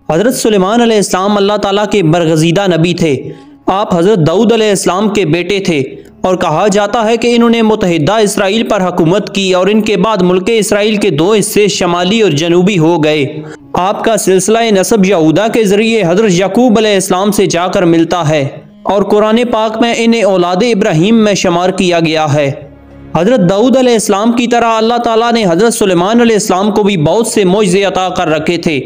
हज़रत सुलेमान अलैहिस्सलाम अल्लाह ताला के बरगज़ीदा नबी थे। आप हज़रत दाऊद अलैहिस्सलाम के बेटे थे और कहा जाता है कि इन्होंने मुत्तहिदा इसराइल पर हुकूमत की और इनके बाद मुल्क इसराइल के दो हिस्से शमाली और जनूबी हो गए। आपका सिलसिला नसब यहूदा के ज़रिए हज़रत याकूब अलैहिस्सलाम से जाकर मिलता है और कुरान पाक में इन्हें औलाद इब्राहीम में शुमार किया गया है। हज़रत दाऊद अलैहिस्सलाम की तरह अल्लाह ताला ने हज़रत सुलेमान अलैहिस्सलाम को भी बहुत से मोजज़े अता कर रखे थे।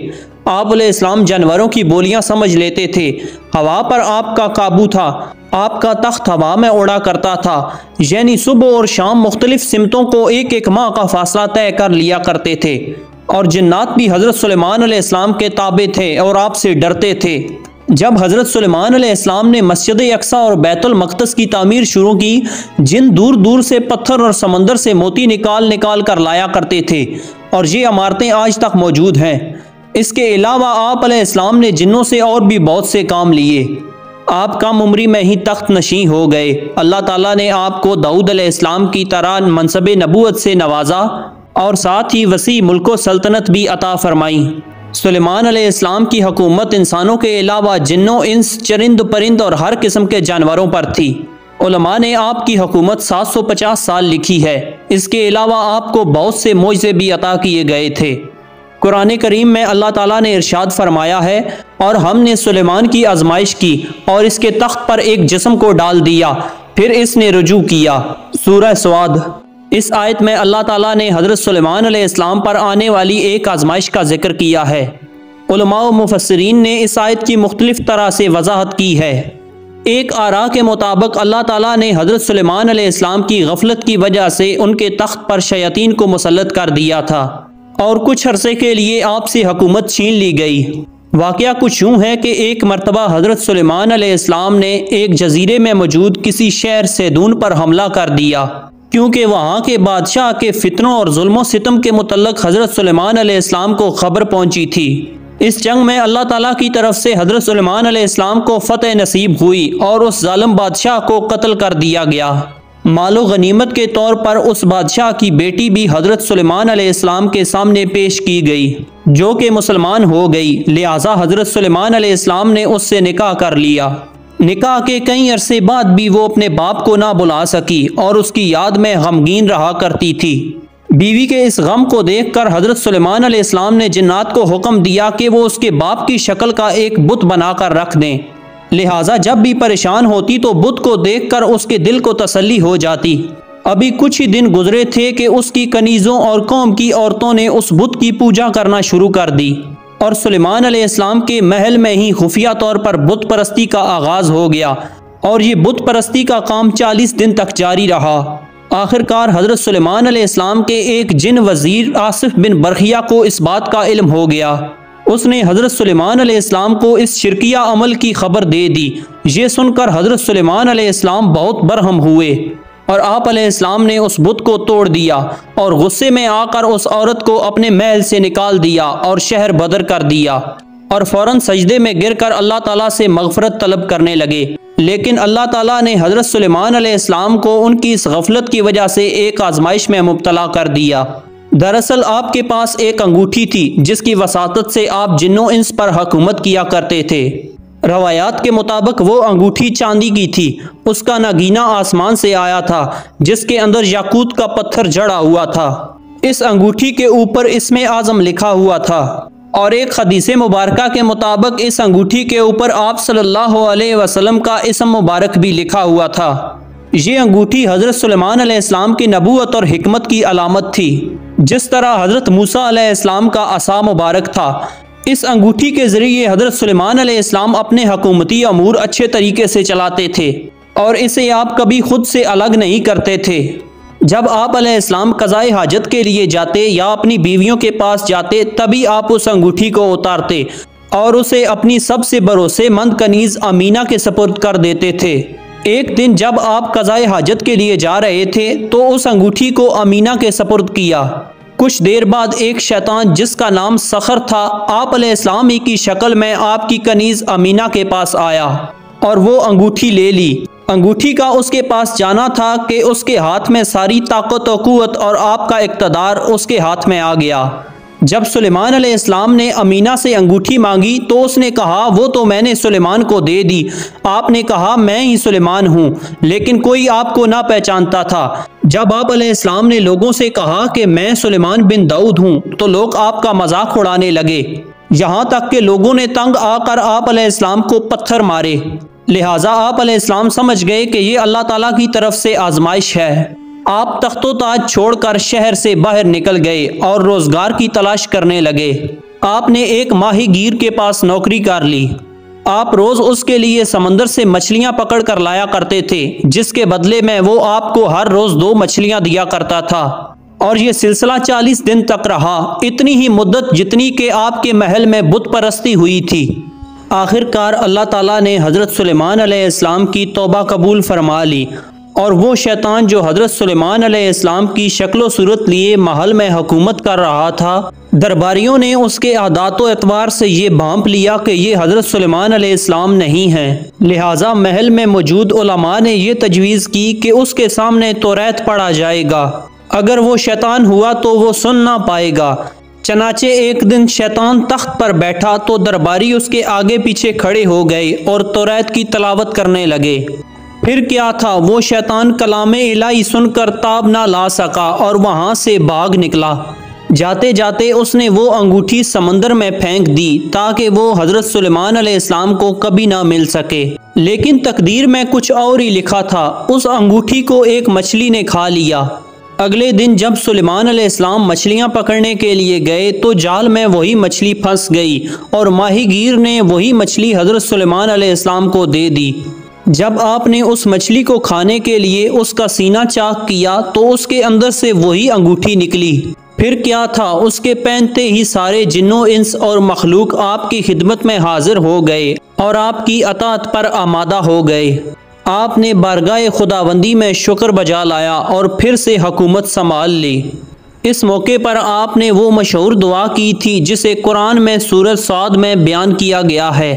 आप अलैहिस्सलाम जानवरों की बोलियां समझ लेते थे, हवा पर आपका काबू था, आपका तख्त हवा में उड़ा करता था, यानी सुबह और शाम मुख्तलिफ सिमतों को एक एक माह का फासला तय कर लिया करते थे। और जिन्नात भी हज़रत सुलेमान अलैहिस्सलाम के ताबे थे और आपसे डरते थे। जब हज़रत सुलेमान अलैहिस्सलाम ने मस्जिद अक्सा और बैतुल मक़दस की तामीर शुरू की, जिन दूर दूर से पत्थर और समंदर से मोती निकाल निकाल कर लाया करते थे और ये इमारतें आज तक मौजूद हैं। इसके अलावा आप अलैहिस्सलाम ने जिन्नों से और भी बहुत से काम लिए। आप कम उम्री में ही तख्त नशीं हो गए। अल्लाह ताला ने आपको दाऊद अलैहिस्सलाम की तरह मनसब नबूवत से नवाजा और साथ ही वसी मुल्क सल्तनत भी अता फरमाई। सुलेमान अलैहिस्सलाम की हुकूमत इंसानों के अलावा जिन्नों, इंस, चरिंद परिंद और हर किस्म के जानवरों पर थी। उलमा ने आपकी हुकूमत 750 साल लिखी है। इसके अलावा आपको बहुत से मोजज़े भी अता किए गए थे। कुरान करीम में अल्लाह ताला ने इरशाद फरमाया है, और हमने सुलेमान की आजमाइश की और इसके तख्त पर एक जिस्म को डाल दिया, फिर इसने रुजू किया। सूरह स्वाद। इस आयत में अल्लाह ताला ने हज़रत सुलेमान अलैहिस्सलाम पर आने वाली एक आजमाइश का जिक्र किया है। उलमा व मुफस्सिरीन ने इस आयत की मुख्तलिफ तरह से वजाहत की है। एक आरा के मुताबिक अल्लाह ताला ने हज़रत सुलेमान अलैहिस्सलाम की गफलत की वजह से उनके तख्त पर शयातीन को मुसल्लत कर दिया था और कुछ अरसे के लिए आपसे हुकूमत छीन ली गई। वाक़या कुछ यूँ है कि एक मरतबा हज़रत सुलेमान अलैहिस्सलाम ने एक जजीरे में मौजूद किसी शहर सैदून पर हमला कर दिया, क्योंकि वहाँ के बादशाह के फितनों और जुल्मों सितम के मुतल्लक हज़रत सुलेमान अलैहिस्सलाम को खबर पहुँची थी। इस जंग में अल्लाह ताला की तरफ से हज़रत सुलेमान अलैहिस्सलाम को फ़तह नसीब हुई और उस जालिम बादशाह को कत्ल कर दिया गया। मालो गनीमत के तौर पर उस बादशाह की बेटी भी हज़रत सुलेमान अलैहिस्सलाम के सामने पेश की गई, जो कि मुसलमान हो गई। लिहाजा हज़रत सुलेमान अलैहिस्सलाम ने उससे निकाह कर लिया। निकाह के कई अरसे बाद भी वो अपने बाप को ना बुला सकी और उसकी याद में गमगीन रहा करती थी। बीवी के इस गम को देखकर हज़रत सुलेमान अलैहिस्सलाम ने जिन्नात को हुक्म दिया कि वो उसके बाप की शक्ल का एक बुत बनाकर रख दें। लिहाजा जब भी परेशान होती तो बुत को देखकर उसके दिल को तसल्ली हो जाती। अभी कुछ ही दिन गुजरे थे कि उसकी कनीज़ों और कौम की औरतों ने उस बुत की पूजा करना शुरू कर दी और सुलेमान अलैहिस्सलाम के महल में ही खुफिया तौर पर बुत परस्ती का आगाज़ हो गया और ये बुत परस्ती का काम 40 दिन तक जारी रहा। आखिरकार हज़रत सुलेमान अलैहिस्सलाम के एक जिन वज़ीर आसिफ बिन बरखिया को इस बात का इल्म हो गया। उसने हज़रत सुलेमान अलैहिस्सलाम को इस शिरकिया अमल की खबर दे दी। ये सुनकर हज़रत सुलेमान अलैहिस्सलाम बहुत बरहम हुए और आप अलैहिस्सलाम ने उस बुत को तोड़ दिया और गुस्से में आकर उस औरत को अपने महल से निकाल दिया और शहर बदर कर दिया और फ़ौरन सजदे में गिरकर अल्लाह ताला से मग़फ़रत तलब करने लगे। लेकिन अल्लाह ताला ने हज़रत सुलेमान अलैहिस्सलाम को उनकी इस गफलत की वजह से एक आजमाइश में मुब्तला कर दिया। दरअसल आपके पास एक अंगूठी थी जिसकी वसातत से आप जिन्नों इंस पर हुकूमत किया करते थे। रवायात के मुताबिक वो अंगूठी चांदी की थी। उसका नगीना आसमान से आया था जिसके अंदर याकूत का पत्थर जड़ा हुआ था। इस अंगूठी के ऊपर इस्मे आज़म लिखा हुआ था और एक हदीस मुबारका के मुताबिक इस अंगूठी के ऊपर आप सल्लल्लाहु अलैहि वसल्लम का इस्म मुबारक भी लिखा हुआ था। ये अंगूठी हज़रत सुलेमान अलैहिस्सलाम की नबूवत और हिकमत की अलामत थी। जिस तरह हज़रत मूसा अलैहिस्सलाम का असा मुबारक था, इस अंगूठी के ज़रिए हज़रत सुलेमान अलैहिस्सलाम अपने हुकूमती अमूर अच्छे तरीके से चलाते थे और इसे आप कभी खुद से अलग नहीं करते थे। जब आप अलैहिस्सलाम क़ज़ाए हाजत के लिए जाते या अपनी बीवियों के पास जाते, तभी आप उस अंगूठी को उतारते और उसे अपनी सबसे भरोसेमंद कनीज़ अमीना के सपुर्द कर देते थे। एक दिन जब आप क़ज़ाए हाजत के लिए जा रहे थे तो उस अंगूठी को अमीना के सपुर्द किया। कुछ देर बाद एक शैतान जिसका नाम सखर था, आप अलैहिस्सलाम ही की शक्ल में आपकी कनीज़ अमीना के पास आया और वो अंगूठी ले ली। अंगूठी का उसके पास जाना था कि उसके हाथ में सारी ताकत और कुव्वत और आपका इक़्तिदार उसके हाथ में आ गया। जब सुलेमान अलैहिस्सलाम ने अमीना से अंगूठी मांगी तो उसने कहा वो तो मैंने सुलेमान को दे दी। आपने कहा मैं ही सुलेमान हूँ, लेकिन कोई आपको ना पहचानता था। जब आप अलैहिस्सलाम ने लोगों से कहा कि मैं सुलेमान बिन दाऊद हूँ तो लोग आपका मजाक उड़ाने लगे, यहाँ तक कि लोगों ने तंग आकर आप अलैहिस्सलाम को पत्थर मारे। लिहाजा आप अलैहिस्सलाम समझ गए कि ये अल्लाह ताला की तरफ से आजमाइश है। आप तख्तो ताज छोड़कर शहर से बाहर निकल गए और रोजगार की तलाश करने लगे। आपने एक माहीगीर के पास नौकरी कर ली। आप रोज उसके लिए समंदर से मछलियां पकड़ कर लाया करते थे, जिसके बदले में वो आपको हर रोज 2 मछलियां दिया करता था। और ये सिलसिला 40 दिन तक रहा, इतनी ही मुद्दत जितनी के आपके महल में बुत परस्ती हुई थी। आखिरकार अल्लाह ताला ने हज़रत सुलेमान अलैहिस्सलाम की तौबा कबूल फरमा ली और वो शैतान जो हज़रत सुलेमान अलैहिस्सलाम की शक्ल सूरत लिए महल में हुकूमत कर रहा था, दरबारियों ने उसके आदात व एतवार से ये भांप लिया कि ये हज़रत सुलेमान अलैहिस्सलाम नहीं हैं। लिहाजा महल में मौजूद उलमा ने यह तजवीज़ की कि उसके सामने तौरात पढ़ा जाएगा, अगर वो शैतान हुआ तो वो सुन ना पाएगा। चनाचे एक दिन शैतान तख्त पर बैठा तो दरबारी उसके आगे पीछे खड़े हो गए और तौरात की तलावत करने लगे। फिर क्या था, वो शैतान कलामे इलाही सुनकर ताब ना ला सका और वहाँ से भाग निकला। जाते जाते उसने वो अंगूठी समंदर में फेंक दी ताकि वो हज़रत सुलेमान अलैहिस्सलाम को कभी ना मिल सके। लेकिन तकदीर में कुछ और ही लिखा था, उस अंगूठी को एक मछली ने खा लिया। अगले दिन जब सुलेमान अलैहिस्सलाम मछलियां पकड़ने के लिए गए तो जाल में वही मछली फंस गई और माहीगीर ने वही मछली हज़रत सुलेमान अलैहिस्सलाम को दे दी। जब आपने उस मछली को खाने के लिए उसका सीना चाक किया तो उसके अंदर से वही अंगूठी निकली। फिर क्या था, उसके पहनते ही सारे जिन्नो इंस और मखलूक आपकी खिदमत में हाजिर हो गए और आपकी अताअत पर आमादा हो गए। आपने बारगाह खुदाबंदी में शुक्र बजा लाया और फिर से हुकूमत संभाल ली। इस मौके पर आपने वो मशहूर दुआ की थी जिसे कुरान में सूरत साद में बयान किया गया है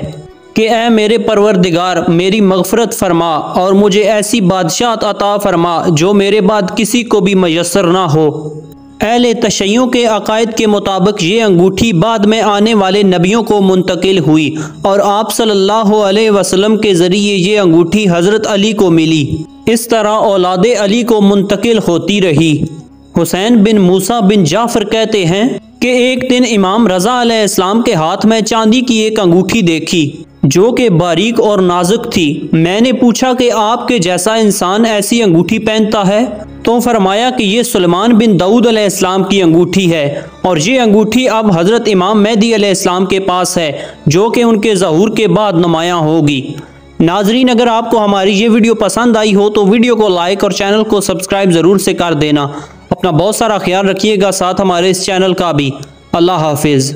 कि ए मेरे परवरदिगार, मेरी मग़फ़रत फरमा और मुझे ऐसी बादशाहत अता फरमा जो मेरे बाद किसी को भी मयस्सर ना हो। अहले तशय्युं के अकायद के मुताबिक ये अंगूठी बाद में आने वाले नबियों को मुंतकिल हुई और आप सल्लल्लाहु अलैहि वसल्लम के ज़रिए ये अंगूठी हज़रत अली को मिली। इस तरह औलाद अली को मुंतकिल होती रही। हुसैन बिन मूसा बिन जाफ़र कहते हैं कि एक दिन इमाम रज़ा अलैहिस्सलाम के हाथ में चांदी की एक अंगूठी देखी जो कि बारीक और नाजुक थी। मैंने पूछा कि आपके जैसा इंसान ऐसी अंगूठी पहनता है? तो फरमाया कि ये सुलेमान बिन दाऊद अलैहिस्सलाम की अंगूठी है और ये अंगूठी अब हज़रत इमाम मेहदी अलैहिस्सलाम के पास है जो कि उनके ज़हूर के बाद नुमायाँ होगी। नाजरीन, अगर आपको हमारी ये वीडियो पसंद आई हो तो वीडियो को लाइक और चैनल को सब्सक्राइब ज़रूर से कर देना। अपना बहुत सारा ख्याल रखिएगा, साथ हमारे इस चैनल का भी। अल्लाह हाफिज़।